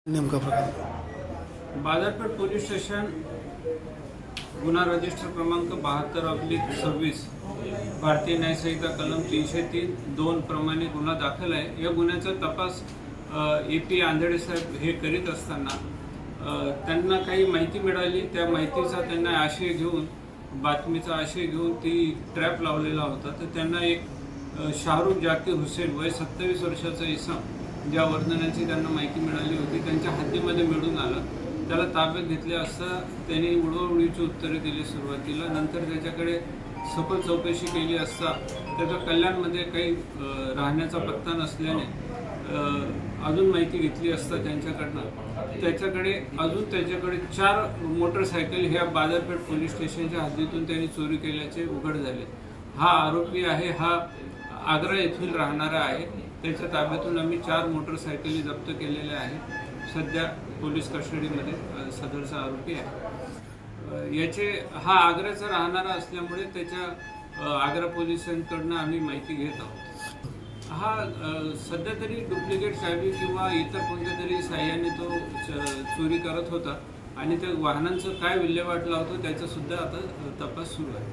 नेमका प्रकार बाजारपेठ पोलीस स्टेशन गुन्हा रजिस्टर क्रमांक 72/26 भारतीय न्याय संहिता कलम 303(2) प्रमाणे गुन्हा दाखल आहे। या गुन्ह्याचा तपास AP आंधळे साहेब हे करीत असताना त्यांना काही माहिती मिळाली। त्या माहितीचा त्यांना आशय घेऊन, बातमीचा आशय घेऊन ती ट्रॅप लावलेला होता। तर त्यांना एक शाहरुख जाकीर हुसेन वय 27 वर्षाचा इसम, ज्या वर्णनाची त्यांना माहिती मिळाली होती, त्यांच्या हद्दीमध्ये मिळून आला। त्याला ताब्यात घेतले असता त्यांनी उडवाउडवीची उत्तरे दिली सुरुवातीला। नंतर त्याच्याकडे सखोल चौकशी केली असता त्याच्या कल्याणमध्ये काही राहण्याचा पत्ता नसल्याने अजून माहिती घेतली असता त्याच्याकडे त्याच्याकडे 4 मोटरसायकल ह्या बाजारपेठ पोलीस स्टेशनच्या हद्दीतून त्यांनी चोरी केल्याचे उघड झाले। हा आरोपी आहे, हा आग्रा येथील राहणारा आहे। त्याच्या ताब्यातून आम्ही 4 मोटरसायकली जप्त केलेल्या आहेत। सध्या पोलीस कस्टडीमध्ये सदरचा आरोपी आहे। हा आग्र्याचा राहणारा असल्यामुळे त्याच्या आग्रा पोलिसांकडून आम्ही माहिती घेत आहोत। हा सध्या तरी डुप्लिकेट चावी किंवा इतर कोणत्या तरी साह्याने तो चोरी करत होता आणि त्या वाहनांचं काय विल्हेवाट लावतो त्याचा सुद्धा आता तपास सुरू आहे।